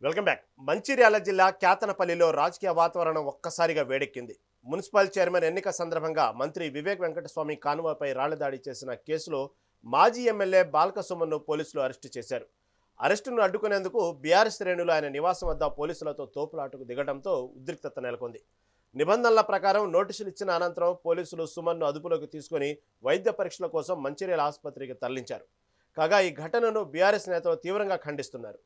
Welcome back. Mancherial జిల్లా క్యాతనపల్లిలో రాజకీయ వాతావరణం ఒక్కసారిగా వేడెక్కింది. మున్సిపల్ చైర్మన్ ఎన్నిక సందర్భంగా మంత్రి వివేక్ వెంకటస్వామి కాన్వాయ్పై రాళ్ల దాడి చేసిన కేసులో మాజీ ఎమ్మెల్యే బాల్క సుమన్ను పోలీసులు అరెస్టు చేశారు. అరెస్టును అడ్డుకునేందుకు బీఆర్ఎస్ శ్రేణులు ఆయన నివాసం వద్ద పోలీసులతో తోపులాటకు దిగడంతో ఉద్రిక్తత నెలకొంది. నిబంధనల ప్రకారం నోటీసులు ఇచ్చిన అనంతరం పోలీసులు సుమన్ను అదుపులోకి తీసుకుని వైద్య పరీక్షల కోసం మంచిర్యాల ఆసుపత్రికి తరలించారు. కాగా ఈ ఘటనను బీఆర్ఎస్ నేతలు తీవ్రంగా ఖండిస్తున్నారు.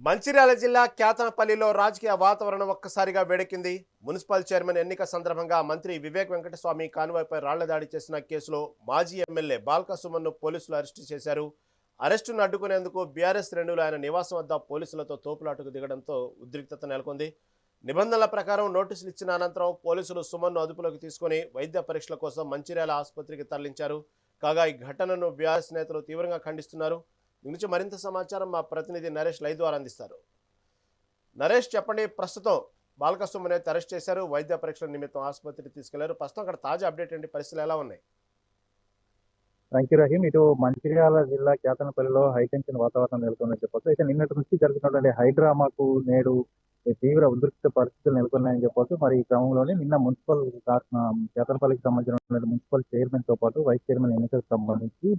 మంచిర్యాల జిల్లా క్యాతనపల్లిలో రాజకీయ వాతావరణం ఒక్కసారిగా వేడెక్కింది. మున్సిపల్ చైర్మన్ ఎన్నిక సందర్భంగా మంత్రి వివేక్ వెంకటస్వామి కాన్వాయ్పై రాళ్ల దాడి చేసిన కేసులో మాజీ ఎమ్మెల్యే బాల్క సుమన్ను పోలీసులు అరెస్టు చేశారు. అరెస్టును అడ్డుకునేందుకు బీఆర్ఎస్ శ్రేణులు ఆయన నివాసం వద్ద పోలీసులతో తోపులాటకు దిగడంతో ఉద్రిక్తత నెలకొంది. నిబంధనల ప్రకారం నోటీసులు ఇచ్చిన అనంతరం పోలీసులు సుమన్ను అదుపులోకి తీసుకుని వైద్య పరీక్షల కోసం మంచిర్యాల ఆసుపత్రికి తరలించారు. కాగా ఈ ఘటనను బీఆర్ఎస్ నేతలు తీవ్రంగా ఖండిస్తున్నారు. దీని నుంచి మరింత సమాచారం మా ప్రతినిధి నరేష్ లైవ్ ద్వారా అందిస్తారు. నరేష్, చెప్పండి, ప్రస్తుతం బాల్క సుమన్ అయితే అరెస్ట్ చేశారు, వైద్య పరీక్షల నిమిత్తం ఆసుపత్రికి తీసుకెళ్లారు. ప్రస్తుతం అక్కడ తాజా అప్డేట్ ఏంటి, పరిస్థితులు ఎలా ఉన్నాయి? Thank you Rahim. ఇటు మంచిర్యాల జిల్లా క్యాతనపల్లిలో హైటెన్షన్ వాతావరణం నెలకొందని చెప్పొచ్చు. అయితే నిన్నటి నుంచి జరుగుతున్నటువంటి హైడ్రామాకు నేడు తీవ్ర ఉద్రిక్త పరిస్థితులు నెలకొన్నాయని చెప్పొచ్చు. మరి ఈ క్రమంలోనే నిన్న మున్సిపల్ క్యాతనపల్లికి సంబంధించిన మున్సిపల్ చైర్మన్ తో పాటు వైస్ చైర్మన్ ఎన్నికలకు సంబంధించి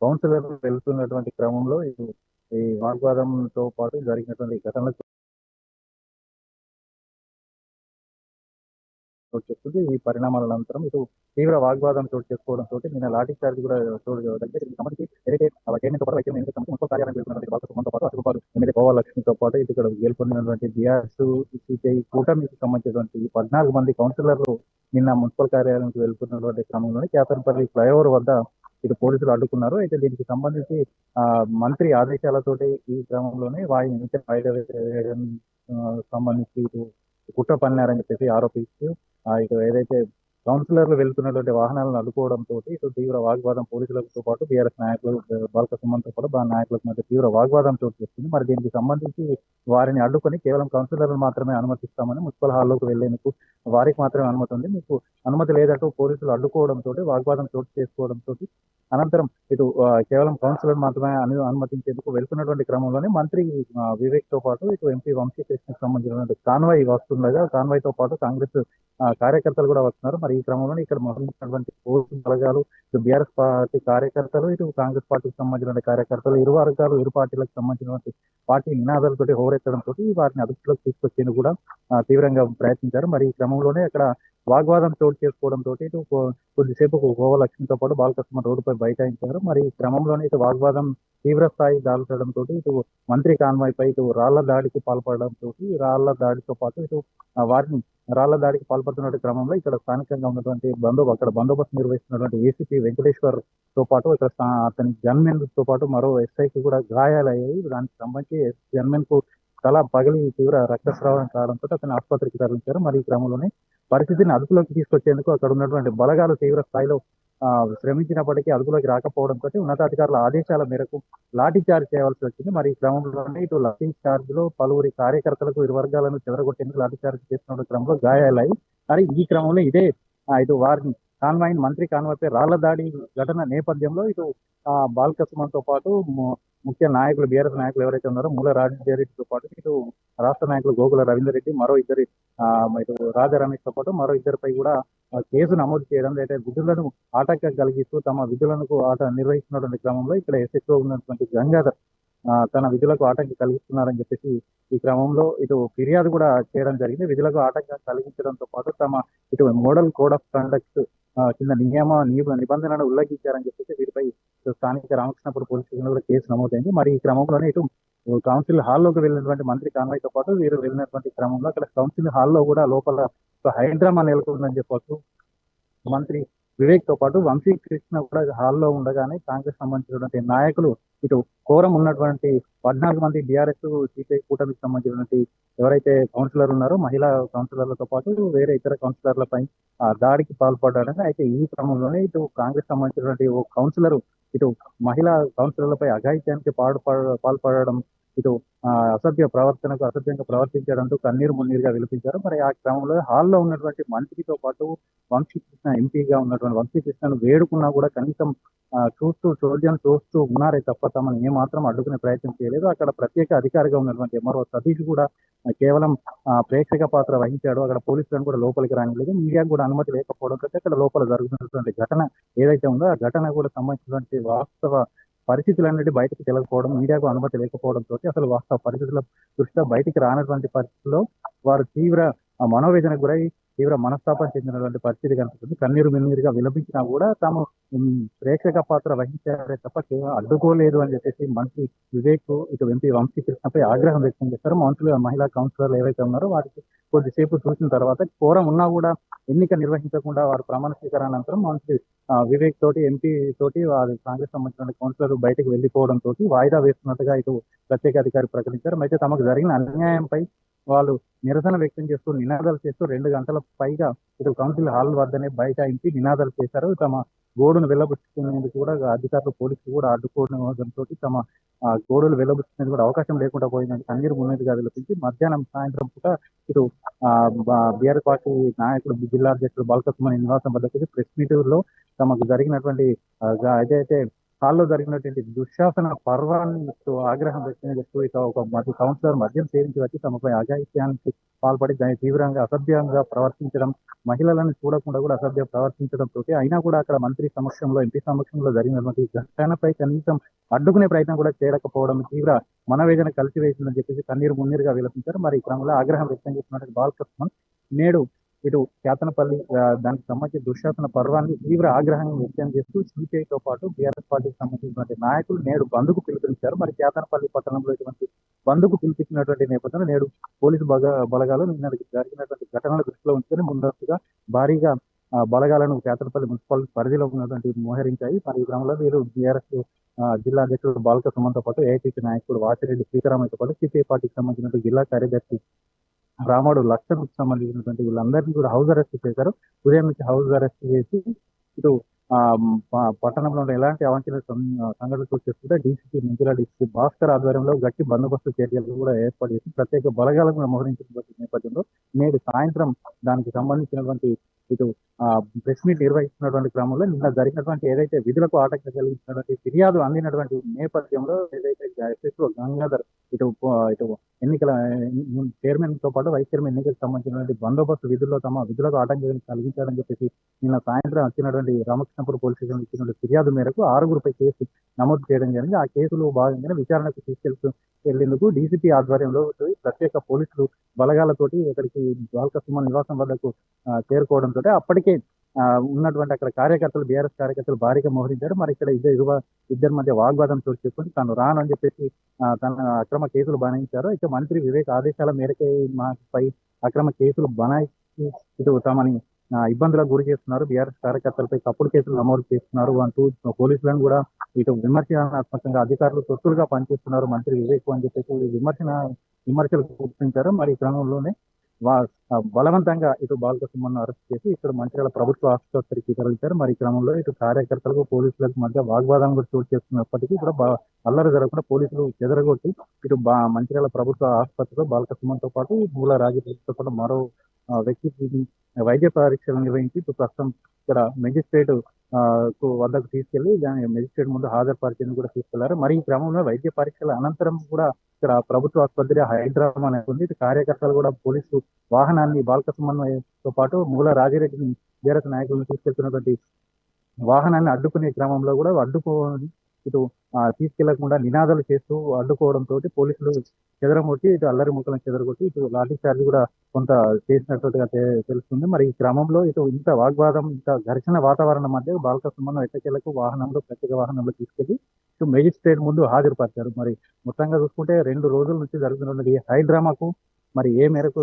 కౌన్సిలర్ వెళ్తున్నటువంటి క్రమంలో ఈ వాగ్వాదంతో పాటు జరిగినటువంటి ఘటనలు చోటు చేసుకుంది. ఈ పరిణామాల అనంతరం ఇటు తీవ్ర వాగ్వాదం చోటు చేసుకోవడంతో నిన్న లాఠీ చార్జ్ కూడా చోటు సంబంధించి మున్సిపల్ కార్యాలయం వెళ్తున్నటువంటి బాల్క సుమన్తో పాటు అటుపాటు ఎమ్మెల్యే గోవా లక్ష్మితో పాటు ఇటు ఇక్కడ గెలుపొందినటువంటి బీఆర్ఎస్ సిపిఐ కూటమికి సంబంధించినటువంటి 14 మంది కౌన్సిలర్లు నిన్న మున్సిపల్ కార్యాలయానికి వెళ్తున్నటువంటి క్రమంలోనే క్యాతనపల్లి ఫ్లైఓవర్ వద్ద ఇటు పోలీసులు అడ్డుకున్నారు. అయితే దీనికి సంబంధించి మంత్రి ఆదేశాలతోటి ఈ క్రమంలోనే సంబంధించి ఇటు కుట్ర పన్నారని చెప్పేసి ఆరోపిస్తూ ఇటు ఏదైతే కౌన్సిలర్లు వెళ్తున్నటువంటి వాహనాలను అడ్డుకోవడంతో ఇటు తీవ్ర వాగ్వాదం పోలీసులతో పాటు బీఆర్ఎస్ నాయకులు బాల్క సుమన్తో పాటు నాయకులకు మధ్య తీవ్ర వాగ్వాదం చోటు చేసుకుంది. మరి దీనికి సంబంధించి వారిని అడ్డుకొని కేవలం కౌన్సిలర్లు మాత్రమే అనుమతిస్తామని మున్సిపల్ హాల్లోకి వెళ్లేందుకు వారికి మాత్రమే అనుమతి ఉంది, మీకు అనుమతి లేదంటూ పోలీసులు అడ్డుకోవడంతో వాగ్వాదం చోటు చేసుకోవడంతో అనంతరం ఇటు కేవలం కౌన్సిలర్ మాత్రమే అనుమతించేందుకు వెళ్తున్నటువంటి క్రమంలోనే మంత్రి వివేక్ తో పాటు ఇటు ఎంపీ వంశీకృష్ణకు సంబంధించినటువంటి కాన్వాయ్ వస్తుండగా కాన్వాయ్ తో పాటు కాంగ్రెస్ కార్యకర్తలు కూడా వస్తున్నారు. మరి ఈ క్రమంలోనే ఇక్కడ మొదలైనటువంటి పోలీసు బలగాలు ఇటు బీఆర్ఎస్ పార్టీ కార్యకర్తలు ఇటు కాంగ్రెస్ పార్టీకి సంబంధించిన కార్యకర్తలు ఇరు వర్గాలు ఇరు పార్టీలకు సంబంధించినటువంటి పార్టీ నినాదాలతో హోరెత్తడంతో వారిని అదుపులోకి తీసుకొచ్చేందుకు కూడా తీవ్రంగా ప్రయత్నించారు. మరి ఈ క్రమంలోనే అక్కడ వాగ్వాదం చోటు చేసుకోవడంతో ఇటు కొద్దిసేపు గోవా లక్ష్మితో పాటు బాల్క సుమన్ రోడ్డుపై బైఠాయించారు. మరి ఈ క్రమంలోనే ఇటు వాగ్వాదం తీవ్ర స్థాయి దాల్చడంతో ఇటు మంత్రి కాన్వాయ్పై ఇటు రాళ్ల దాడికి పాల్పడడంతో రాళ్ల దాడితో పాటు ఇటు వారిని రాళ్ల దాడికి పాల్పడుతున్న క్రమంలో ఇక్కడ స్థానికంగా ఉన్నటువంటి అక్కడ బందోబస్తు నిర్వహిస్తున్నటువంటి ఏసీపీ వెంకటేశ్వర్ తో పాటు ఇక్కడ అతని గన్మెన్ తో పాటు మరో ఎస్ఐకి కూడా గాయాలయ్యాయి. దానికి సంబంధించి గన్మెన్ కు తల పగిలి తీవ్ర రక్తస్రావం కావడంతో అతను ఆసుపత్రికి తరలించారు. మరి ఈ క్రమంలోనే పరిస్థితిని అదుపులోకి తీసుకొచ్చేందుకు అక్కడ ఉన్నటువంటి బలగాలు తీవ్ర స్థాయిలో శ్రమించినప్పటికీ అదుపులోకి రాకపోవడంతో ఉన్నతాధికారుల ఆదేశాల మేరకు లాఠీ చార్జ్ చేయాల్సి వచ్చింది. మరి ఈ క్రమంలోనే ఇటు లాఠీ చార్జ్ లో పలువురి కార్యకర్తలకు ఇరు వర్గాలను చెదరగొట్టేందుకు లాఠీ చార్జ్ చేస్తున్న క్రమంలో గాయాలయ్యి మరి ఈ క్రమంలో ఇదే ఇటు వారిని మంత్రి కాన్వాయ్పై రాళ్ల దాడి ఘటన నేపథ్యంలో ఇటు బాల్క సుమన్ తో పాటు ముఖ్య నాయకులు బీఆర్ఎస్ నాయకులు ఎవరైతే ఉన్నారో మూల రాజరెడ్డితో పాటు ఇటు రాష్ట్ర నాయకులు గోగుల రవీందర్ రెడ్డి మరో ఇద్దరి ఇటు రాజా రమేష్ తో పాటు మరో ఇద్దరిపై కూడా కేసు నమోదు చేయడం అయితే విధులను ఆటంకం కలిగిస్తూ తమ విధులను నిర్వహిస్తున్నటువంటి క్రమంలో ఇక్కడ ఎస్ఎస్ఓ ఉన్నటువంటి గంగాధర్ తన విధులకు ఆటంకం కలిగిస్తున్నారని చెప్పేసి ఈ క్రమంలో ఇటు ఫిర్యాదు కూడా చేయడం జరిగింది. విధులకు ఆటంకం కలిగించడంతో పాటు తమ ఇటు మోడల్ కోడ్ ఆఫ్ కండక్ట్ కింద నిబంధనలను ఉల్లంఘించారని చెప్పేసి వీరిపై స్థానిక రామకృష్ణాపురం పోలీస్ స్టేషన్ కూడా కేసు నమోదైంది. మరి ఈ క్రమంలోనే ఇటు కౌన్సిల్ హాల్లోకి వెళ్ళినటువంటి మంత్రి కాన్వాయ్తో పాటు వీరు వెళ్ళినటువంటి క్రమంలో అక్కడ కౌన్సిల్ హాల్లో కూడా లోపల ఒక హైడ్రామా నెలకొందని చెప్పవచ్చు. మంత్రి వివేక్ తో పాటు వంశీ కృష్ణ కూడా హాల్లో ఉండగానే కాంగ్రెస్ సంబంధించినటువంటి నాయకులు ఇటు కోరం ఉన్నటువంటి 14 మంది బీఆర్ఎస్ సిపిఐ కూటమికి సంబంధించినటువంటి ఎవరైతే కౌన్సిలర్ ఉన్నారో మహిళా కౌన్సిలర్లతో పాటు వేరే ఇతర కౌన్సిలర్లపై దాడికి పాల్పడ్డారని. అయితే ఈ క్రమంలోనే ఇటు కాంగ్రెస్ సంబంధించినటువంటి ఓ కౌన్సిలర్ ఇటు మహిళా కౌన్సిలర్లపై అఘాయిత్యానికి పాల్పడడం, ఇటు అసభ్యంగా ప్రవర్తించడంతో కన్నీరు మున్నీరుగా విలిపించారు. మరి ఆ క్రమంలో హాల్లో ఉన్నటువంటి మంత్రితో పాటు వంశీకృష్ణ ఎంపీగా ఉన్నటువంటి వంశీకృష్ణను వేడుకున్నా కూడా కనీసం చోద్యం చూస్తూ ఉన్నారే తప్ప తమను ఏమాత్రం అడ్డుకునే ప్రయత్నం చేయలేదు. అక్కడ ప్రత్యేక అధికారిగా ఉన్నటువంటి ఎంఆర్ఓ సతీష్ కూడా కేవలం ప్రేక్షక పాత్ర వహించాడు. అక్కడ పోలీసులను కూడా లోపలికి రానిలేదు. మీడియాకు కూడా అనుమతి లేకపోవడంతో అక్కడ లోపల జరుగుతున్నటువంటి ఘటన ఏదైతే ఉందో ఆ ఘటన కూడా సంబంధించినటువంటి వాస్తవ పరిస్థితులన్నిటి బయటకు తెలియకపోవడం, మీడియాకు అనుమతి లేకపోవడంతో అసలు వాస్తవ పరిస్థితుల దృష్ట్యా బయటికి రానటువంటి పరిస్థితుల్లో వారు తీవ్ర మనోవేదనకు గురై తీవ్ర మనస్తాపం చెందినటువంటి పరిస్థితి కనిపిస్తుంది. కన్నీరు మిన్నీరుగా విలపించినా కూడా తాము ప్రేక్షక పాత్ర వహించారే తప్ప కేవలం అడ్డుకోలేదు అని చెప్పేసి మంత్రి వివేక్ ఇటు ఎంపీ వంశీకృష్ణపై ఆగ్రహం వ్యక్తం చేశారు. మహిళా కౌన్సిలర్లు ఏవైతే ఉన్నారో వారికి కొద్దిసేపు చూసిన తర్వాత కోరం ఉన్నా కూడా ఎన్నిక నిర్వహించకుండా వారు ప్రమాణ స్వీకారానంతరం మంత్రి వివేక్ తోటి ఎంపీ తోటి వారి కాంగ్రెస్ సంబంధించిన కౌన్సిలర్ బయటకు వెళ్లిపోవడంతో వాయిదా వేస్తున్నట్టుగా ఇటు ప్రత్యేక అధికారి ప్రకటించారు. అయితే తమకు జరిగిన అన్యాయంపై వాళ్ళు నిరసన వ్యక్తం చేస్తూ నినాదాలు చేస్తూ 2 గంటల పైగా ఇటు కౌన్సిల్ హాల్ వద్దనే బైఠాయించి నినాదాలు చేశారు. తమ గోడును వెళ్ళబుచ్చుకునేందుకు కూడా అధికారులు పోలీసులు కూడా అడ్డుకోవడంతో తమ గోడులు వెళ్ళబుచ్చుకునేందుకు కూడా అవకాశం లేకుండా పోయిందని కన్నీరు మున్నీరుగా విలపించి మధ్యాహ్నం సాయంత్రం పూట ఇటు బీఆర్ఎస్ పార్టీ నాయకుడు జిల్లా అధ్యక్షుడు బాలకృష్ణ నివాసం వద్దకు ప్రెస్ మీట్ లో తమకు జరిగినటువంటి ఏదైతే హాల్లో జరిగినటువంటి దుశ్శాసన పర్వాన్ని ఆగ్రహం వ్యక్తం చేస్తూ ఇక ఒక కౌన్సిలర్ మద్యం సేవించి వచ్చి తమపై అఘాయిత్యానికి పాల్పడి దాన్ని తీవ్రంగా అసభ్యంగా ప్రవర్తించడం, మహిళలను చూడకుండా కూడా అసభ్యం ప్రవర్తించడంతో అయినా కూడా అక్కడ మంత్రి సమక్షంలో ఎంపీ సమక్షంలో జరిగినటువంటి ఘటనపై కనీసం అడ్డుకునే ప్రయత్నం కూడా చేయకపోవడం తీవ్ర మనవేదన కలిసివేసిందని చెప్పేసి కన్నీరు మున్నీరుగా విలపించారు. మరి ఈ క్రమంలో ఆగ్రహం వ్యక్తం చేస్తున్నటువంటి బాలకృష్ణ నేడు ఇటు కేతనపల్లి దానికి సంబంధించిన దుశ్శాసన పర్వాన్ని తీవ్ర ఆగ్రహం వ్యక్తం చేస్తూ సిపిఐతో పాటు బీఆర్ఎస్ పార్టీకి సంబంధించినటువంటి నాయకులు నేడు బంద్కు పిలుపునిచ్చారు. మరి కేతనపల్లి పట్టణంలో ఇటువంటి బంద్కు పిలిపించినటువంటి నేపథ్యంలో నేడు పోలీసు బలగాలు నిన్న జరిగినటువంటి ఘటనల దృష్టిలో ఉంచుకొని ముందస్తుగా భారీగా బలగాలను కేతనపల్లి మున్సిపాలిటీ పరిధిలో ఉన్నటువంటి మోహరించాయి. మరి ఈ క్రమంలో వీరు బీఆర్ఎస్ జిల్లా అధ్యక్షుడు బాలక సుమన్తో పాటు ఏఐటీసీ నాయకుడు వాసిరెడ్డి శ్రీకరామయ్యతో పాటు సిపిఐ పార్టీకి సంబంధించిన జిల్లా కార్యదర్శి రాముడు లక్షణకు సంబంధించినటువంటి వీళ్ళందరినీ కూడా హౌస్ అరెస్ట్ చేశారు. ఉదయం నుంచి హౌస్ అరెస్ట్ చేసి ఇటు పట్టణంలో ఎలాంటి అవాంఛనీయ సంఘటనలు చూస్తుంటే డీసీపీ మంచిర్యాల డీసీపీ భాస్కర్ ఆధ్వర్యంలో గట్టి బందోబస్తు చర్యలు కూడా ఏర్పాటు చేసి ప్రత్యేక బలగాలను మోహరించినటువంటి నేపథ్యంలో నేడు సాయంత్రం దానికి సంబంధించినటువంటి ఇటు ప్రెస్ మీట్ నిర్వహిస్తున్నటువంటి క్రమంలో నిన్న జరిగినటువంటి ఏదైతే విధులకు ఆటంకం కలిగించినటువంటి ఫిర్యాదు అందినటువంటి నేపథ్యంలో ఏదైతే ఎస్ఎస్ఓ గంగాధర్ ఇటు ఎన్నికల చైర్మన్ తో పాటు వైస్ చైర్మన్ ఎన్నికలకు సంబంధించినటువంటి బందోబస్తు విధుల్లో తమ విధులకు ఆటంకం కలిగించారని చెప్పేసి నిన్న సాయంత్రం వచ్చినటువంటి రామకృష్ణపురం పోలీస్ స్టేషన్ ఇచ్చినటువంటి ఫిర్యాదు మేరకు 6గురిపై కేసు నమోదు చేయడం జరిగింది. ఆ కేసులో భాగంగానే విచారణకు తీసుకెళ్లేందుకు డీసీపీ ఆధ్వర్యంలో ప్రత్యేక పోలీసులు బలగాలతోటి ఇక్కడికి బాలకృష్ణ నివాసం వద్దకు చేరుకోవడంతో అప్పటికే ఉన్నటువంటి అక్కడ కార్యకర్తలు బీఆర్ఎస్ కార్యకర్తలు భారీగా మోహరించారు. మరి ఇక్కడ ఇద్దరి మధ్య వాగ్వాదం చోటు చేసుకుని తాను రాను అని చెప్పేసి తన అక్రమ కేసులు బనాయించారు. అయితే మంత్రి వివేక్ ఆదేశాల మేరకే మాపై అక్రమ కేసులు బనాయించి ఇటు తమని ఇబ్బందులకు గురి చేస్తున్నారు, బీఆర్ఎస్ కార్యకర్తలపై తప్పుడు కేసులు నమోదు చేస్తున్నారు అంటూ పోలీసులను కూడా ఇటు విమర్శనాత్మకంగా అధికారులు తొత్తులుగా పనిచేస్తున్నారు మంత్రి వివేక్ అని చెప్పేసి విమర్శలు చూపించారు. మరి ఈ క్రమంలోనే బలవంతంగా ఇటు బాలకృష్ణను అరెస్ట్ చేసి ఇక్కడ మంచిర్యాల ప్రభుత్వ ఆసుపత్రికి తరలించారు. మరి ఈ క్రమంలో ఇటు కార్యకర్తలకు పోలీసులకు మధ్య వాగ్వాదం కూడా చోటు చేస్తున్నప్పటికీ కూడా అల్లరి జరగకుండా పోలీసులు చెదరగొట్టి ఇటు మంచిర్యాల ప్రభుత్వ ఆసుపత్రిలో బాలకృష్ణతో పాటు మూల రాజకీయాలతో పాటు మరో వ్యక్తికి వైద్య పరీక్షలు నిర్వహించి ఇప్పుడు ప్రస్తుతం ఇక్కడ మెజిస్ట్రేట్ వద్దకు తీసుకెళ్లి దాని మెజిస్ట్రేట్ ముందు హాజరుపరిచేందుకు కూడా తీసుకెళ్లారు. మరి ఈ క్రమంలో వైద్య పరీక్షల అనంతరం కూడా ఇక్కడ ప్రభుత్వ ఆసుపత్రి హైదరాబాద్ అనేది ఉంది. ఇటు కార్యకర్తలు కూడా పోలీసు వాహనాన్ని బాలకృష్ణతో పాటు మూల రాజిరెడ్డిని బీఆర్ఎస్ నాయకులను తీసుకెళ్తున్నటువంటి వాహనాన్ని అడ్డుకునే క్రమంలో కూడా అడ్డుకోని ఇటు తీసుకెళ్లకుండా నినాదాలు చేస్తూ అడ్డుకోవడంతో పోలీసులు చెదరగొట్టి ఇటు అల్లరి ముక్కలను చెదరగొట్టి ఇటు లాఠీ చార్జ్ కూడా కొంత చేసినట్టుగా తెలుస్తుంది. మరి ఈ క్రమంలో ఇటు ఇంత వాగ్వాదం ఇంత ఘర్షణ వాతావరణం మధ్య బాల్క సుమన్ ఎట్టకేలకు వాహనంలో ప్రత్యేక వాహనంలో తీసుకెళ్లి ఇటు మేజిస్ట్రేట్ ముందు హాజరుపరిచారు. మరి మొత్తంగా చూసుకుంటే 2 రోజుల నుంచి జరుగుతున్నది హై డ్రామాకు మరి ఏ మేరకు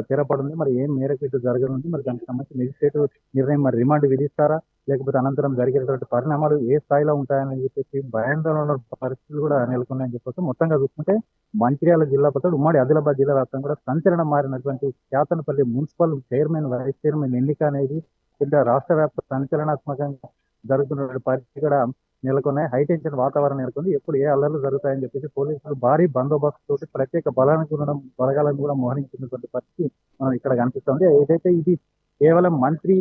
తెరపడింది, మరి ఏ మేరకు ఇటు జరగనుంది, మరి దానికి సంబంధించి మేజిస్ట్రేట్ నిర్ణయం మరి రిమాండ్ విధిస్తారా, లేకపోతే అనంతరం జరిగేటువంటి పరిణామాలు ఏ స్థాయిలో ఉంటాయని చెప్పేసి భయాందోళన పరిస్థితులు కూడా నెలకొన్నాయని చెప్పొచ్చు. మొత్తంగా చూసుకుంటే మంచిర్యాల జిల్లా పాటు ఉమ్మడి ఆదిలాబాద్ జిల్లా వ్యాప్తంగా కూడా సంచలనం మారినటువంటి Ketanapalli municipal chairman vice chairman ఎన్నిక అనేది రాష్ట్ర వ్యాప్త సంచలనాత్మకంగా జరుగుతున్న పరిస్థితి కూడా నెలకొన్నాయి. హైటెన్షన్ వాతావరణం నెలకొంది. ఎప్పుడు ఏ అల్లర్లు జరుగుతాయని చెప్పేసి పోలీసులు భారీ బందోబస్తు తోటి ప్రత్యేక బలగాలను కూడా మోహరించినటువంటి పరిస్థితి ఇక్కడ కనిపిస్తుంది. ఏదైతే ఇది కేవలం మంత్రి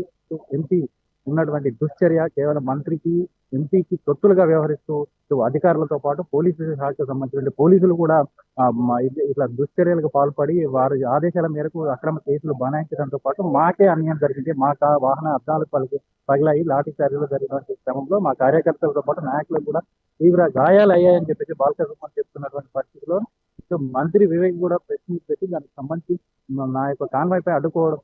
ఎంపీ ఉన్నటువంటి దుశ్చర్య, కేవలం మంత్రికి ఎంపీకి తొత్తులుగా వ్యవహరిస్తూ అధికారులతో పాటు పోలీసు శాఖకు సంబంధించిన పోలీసులు కూడా ఇట్లా దుశ్చర్యలకు పాల్పడి వారి ఆదేశాల మేరకు అక్రమ కేసులు బనాయించడంతో పాటు మాకే అన్యాయం జరిగింది, మాకు వాహన అద్దాలు పగిలాయి, లాఠీ చార్జీలు జరిగినటువంటి క్రమంలో మా కార్యకర్తలతో పాటు నాయకులకు కూడా తీవ్ర గాయాలు అయ్యాయని చెప్పేసి బాల్క సుమన్ చెప్తున్నటువంటి పరిస్థితిలో మంత్రి వివేక్ కూడా ప్రెస్ మీట్ పెట్టి దానికి సంబంధించి నా యొక్క కాన్వాయ్ పై అడ్డుకోవడం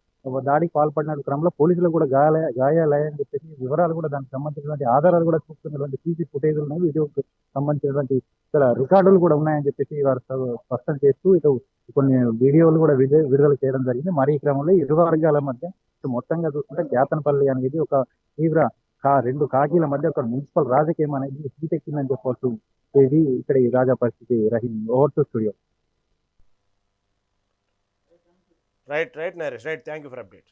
దాడికి పాల్పడిన క్రమంలో పోలీసులకు కూడా గాయాలయ్యాయని చెప్పేసి వివరాలు కూడా దానికి సంబంధించినటువంటి ఆధారాలు కూడా చూపుతున్నటువంటి సీసీ ఫుటేజ్ ఉన్నాయి, వీడియోకి సంబంధించినటువంటి ఇక్కడ రికార్డులు కూడా ఉన్నాయని చెప్పేసి వారు స్పష్టం చేస్తూ ఇటు కొన్ని వీడియోలు కూడా విడుదల చేయడం జరిగింది. మరి ఈ క్రమంలో ఇరు వర్గాల మధ్య మొత్తంగా చూసుకుంటే కేతనపల్లి అనేది ఒక తీవ్ర 2 కాకీల మధ్య ఒక మున్సిపల్ రాజకీయం అనేది హీటెక్కిందని చెప్పవచ్చు. ఇది ఇక్కడ ఈ రాజా పరిస్థితి. Rahim, over to studio. Right Naresh, thank you for update.